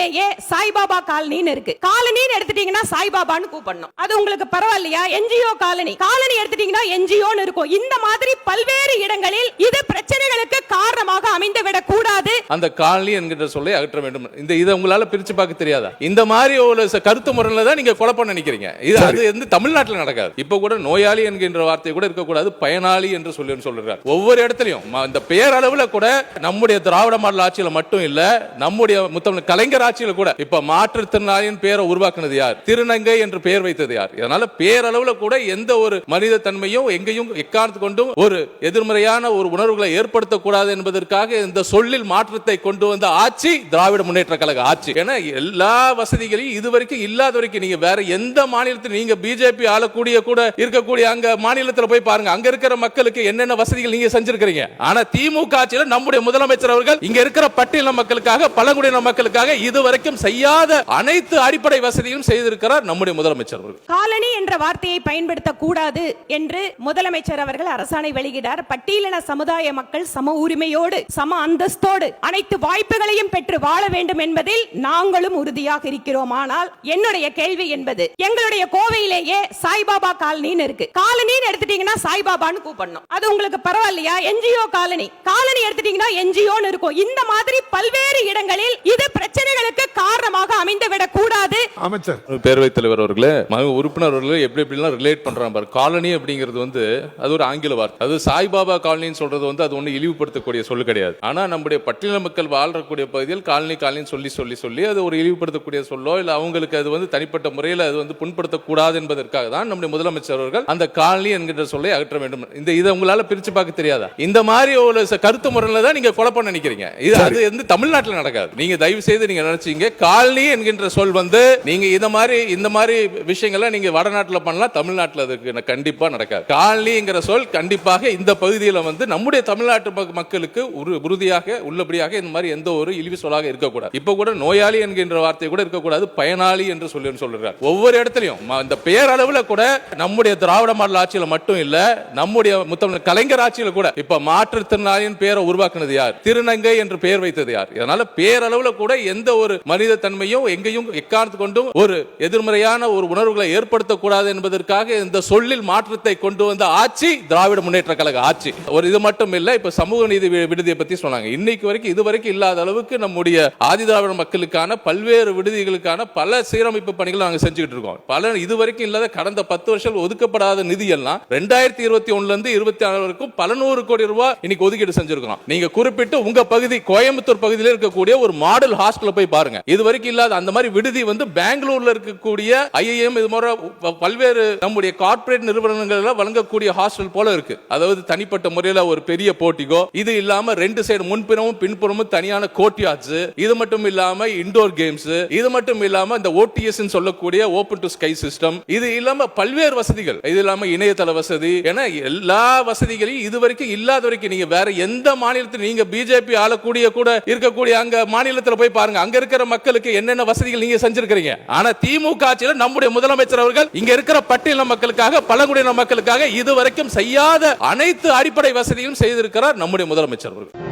கோவையிலேயே சாய்பாபா காலனின்னு இருக்கு. காலனின்னு எடுத்துட்டீங்கன்னா சாய்பாபான்னு கூப்பிடணும். அது உங்களுக்கு பரவாயில்லையா? என்ஜிஓ காலனி எடுத்துட்டீங்கன்னா என்ஜிஓன்னு இருக்கும். இந்த மாதிரி பல்வேறு இடங்களில் இது பிரச்சனைகளுக்கு காரணமாக அமைந்துவிடக் கூடாது. அந்த காலனி என்கிற சொல்லை அகற்ற வேண்டும். இதை உங்களால பிரிச்சு பார்க்க தெரியாதா? இந்த மாதிரி ஒரு கருத்து முறையில தான் நீங்க குழப்பம் நினைக்கிறீங்க. அது வந்து தமிழ்நாட்டில் நடக்காது. இப்ப கூட நோயாளி என்கின்ற வார்த்தை கூட இருக்கக்கூடாது, பயனாளி என்று சொல்லுறார். ஒவ்வொரு இடத்துலயும் இந்த பேரளவுல கூட நம்முடைய திராவிட மாடல் ஆட்சியில மட்டும் இல்ல, நம்முடைய கலைஞர் ஆட்சியில கூட இப்ப மாற்றுத்திறனாளியின் பேரை உருவாக்குனது யார்? திருநங்கை என்று பெயர் வைத்தது யார்? இதனால பேரளவுல கூட எந்த ஒரு மனித தன்மையும் எங்கேயும் எக்காரணத்து கொண்டும் ஒரு எதிர்மறையான ஒரு உணர்வுகளை ஏற்படுத்தக்கூடாது என்பதற்காக இந்த சொல்லில் மாற்றத்தை கொண்டு வந்த ஆட்சி திராவிட முன்னேற்ற கழக ஆட்சி. ஏன்னா எல்லா வசதிகளையும் இதுவரைக்கும் இல்லாத வரைக்கும் நீங்க வேற எந்த மாநிலத்தில் நீங்க பிஜேபி ஆளக்கூடிய கூட இருக்கக்கூடிய அங்க மாநிலத்தில் போய் பாருங்க, அங்க இருக்கிற மக்களுக்கு என்னென்ன வசதிகள் நீங்க செஞ்சிருக்கீங்க. ஆனா திமுக ஆட்சியில நம்முடைய முதலமைச்சர் அவர்கள் இங்க இருக்கிற பட்டியல மக்களுக்காக, பழங்குடியின மக்களுக்காக இதுவரைக்கும் செய்யாத அனைத்து அடிப்படை வசதியும் செய்திருக்கிறார் நம்முடைய முதலமைச்சர் அவர்கள். காலனி என்ற வார்த்தையை பயன்படுத்த கூடாது என்று முதலமைச்சர் அவர்கள் அரசாணை வெளியிட்டார். பட்டியலின சமுதாய மக்கள் சம உரிமையோடு, சம அந்தஸ்தோடு அனைத்து வாய்ப்புகளையும் பெற்று வாழ வேண்டும் என்பதில் நாங்களும் உறுதியாக இருக்கிறோம். ஆனால் என்னுடைய கேள்வி என்பது, எங்களுடைய கோவையிலேயே சாய்பாபா காலனின்னு இருக்கு. காலனின்னு எடுத்துட்டீங்கன்னா சாய்பாபான்னு கூப்பிடணும். அது உங்களுக்கு பரவாயில்லையா? என்ஜிஓ காலனி எடுத்துட்டீங்கன்னா என்ஜிஓன்னு இருக்கும். இந்த மாதிரி பல்வேறு இடங்களில் இது பிரச்சனைகளுக்கு காரணமாக அமைந்துவிடக் கூடாது. அமைச்சர் பேரவைத் தலைவர் அவர்களே, உறுப்பினர் அவர்களே எப்படி எப்படிலாம் ரிலேட் பண்றாங்க பாரு. காலனி அப்படிங்கிறது வந்து அது ஒரு ஆங்கில வார்த்தை. அது சாய்பாபா காலனின்னு சொல்றது வந்து அது ஒண்ணு இழிவுபடுத்தக்கூடிய சொல்லு கிடையாது. ஆனா நம்முடைய பட்டியல மக்கள் வாழ்றக்கூடிய பகுதியில் காலனி சொல்லி அது ஒரு இழிவுபடுத்தக்கூடிய சொல்லோ இல்ல அவங்களுக்கு அது வந்து தனிப்பட்ட முறையில் அது வந்து புண்படுத்தக்கூடாது என்பதற்காக தான் நம்முடைய முதலமைச்சர் அவர்கள் அந்த காலனி என்கிற சொல்லை அகற்ற வேண்டும். இதை உங்களால பிரிச்சு பார்க்க தெரியாதா? இந்த மாதிரி ஒரு கருத்து முறையில தான் நீங்க குழப்பம் நினைக்கிறீங்க. அது வந்து தமிழ்நாட்டில் நடக்காது. நீங்க தயவு செய்து நீங்க நினைச்சீங்க காலனி என்கின்ற சொல் வந்து நீங்க இந்த மாதிரி விஷயங்களை நீங்க வடநாட்டில் பண்ணலாம், தமிழ்நாட்டில் அதுக்கு கண்டிப்பா நடக்காது. காலனிங்கிற சொல் கண்டிப்பாக இந்த பகுதியில் வந்து நம்முடைய தமிழ்நாட்டு மக்களுக்கு உறுதியாக உள்ளபடியாக இந்த மாதிரி எந்த ஒரு இழிவு சொல்லாக இருக்கக்கூடாது. இப்ப கூட நோயாளி என்கின்ற வார்த்தை கூட இருக்கக்கூடாது, பயனாளி என்று சொல்லுறார். ஒவ்வொரு இடத்துலயும் இந்த பேரளவுல கூட நம்முடைய திராவிட மாடல் ஆட்சியில மட்டும் இல்ல, நம்முடைய கலைஞர் ஆட்சியில கூட இப்ப மாற்றுத்திறனாளியின் பேரை உருவாக்குனது யார்? திருநங்கை என்று பெயர் வைத்தது யார்? இதனால பேரளவுல கூட எந்த ஒரு மனித தன்மையும் எங்கேயும் எக்காரணத்து கொண்டும் ஒரு எதிர்மறையான ஒரு உணர்வுகளை ஏற்படுத்தக்கூடாது என்பதற்காக இந்த சொல்லில் மாற்றத்தை கொண்டு வந்த ஆட்சி திராவிட முன்னேற்ற கழக ஆட்சி. ஒரு இது மட்டும் இல்ல, இப்ப சமூக நீதி விடுதியை பத்தி சொன்னாங்க. இன்னைக்கு வரைக்கும் இதுவரைக்கும் இல்லாத அளவுக்கு நம்முடைய ஆதி திராவிட மக்களுக்கான பல்வேறு விடுதிகளுக்கான பல சீரமைப்பு பணிகள் நாங்கள் செஞ்சுக்கிட்டு இருக்கோம். பல இதுவரைக்கும் இல்லாத கடந்த 10 வருஷம் ஒதுக்கப்படாத நிதி எல்லாம் 2021 இருந்து 24 வரைக்கும் பல நூறு கோடி ரூபாய் இன்னைக்கு ஒதுக்கீடு செஞ்சிருக்கோம். நீங்க குறிப்பிட்டு உங்க பகுதி கோயம்புத்தூர் பகுதியில் இருக்கக்கூடிய ஒரு மாடல் ஹாஸ்டல் போய் பாருங்க. இதுவரைக்கும் இல்லாத அந்த மாதிரி விடுதி வந்து பெங்களூர்ல இருக்கக்கூடிய IIM இது மாதிரி பல்வேறு நம்முடைய கார்ப்பரேட் நிறுவனங்கள் வழங்கக்கூடிய ஹாஸ்டல் போல இருக்கு. அதாவது தனிப்பட்ட முறையில் ஒரு பெரிய போட்டிகோ, இது இல்லாம 2 சைடு முன்புறமும் பின்புறமும் தனியான கோர்ட்யார்ட்ஸ், இது மட்டும் இல்லாம இன்டோர் கேம்ஸ், இது மட்டும் இல்லாம இந்த OTS சொல்லக்கூடிய ஓபன் டு ஸ்கை சிஸ்டம், இது இல்லாம பல்வேறு வசதிகள், இது இல்லாம இணையதள வசதி என எல்லா வசதிகளையும் இதுவரைக்கும் இல்லாத வரைக்கும் நீங்க வேற எந்த மாநிலத்தில் நீங்க பிஜேபி ஆளக்கூடிய கூட இருக்கக்கூடிய அங்க மாநிலத்தில் போய் பாருங்க, அங்க இருக்கிற மக்களுக்கு என்னென்ன வசதிகள் நீங்க செஞ்சிருக்கீங்க. ஆனா திமுக ஆட்சியில நம்முடைய முதலமைச்சர் அவர்கள் இங்க இருக்கிற பட்டியல மக்களுக்காக, பழங்குடியின மக்களுக்காக இதுவரைக்கும் செய்யாத அனைத்து அடிப்படை வசதியும் செய்திருக்கிறார் நம்முடைய முதலமைச்சர் அவர்கள்.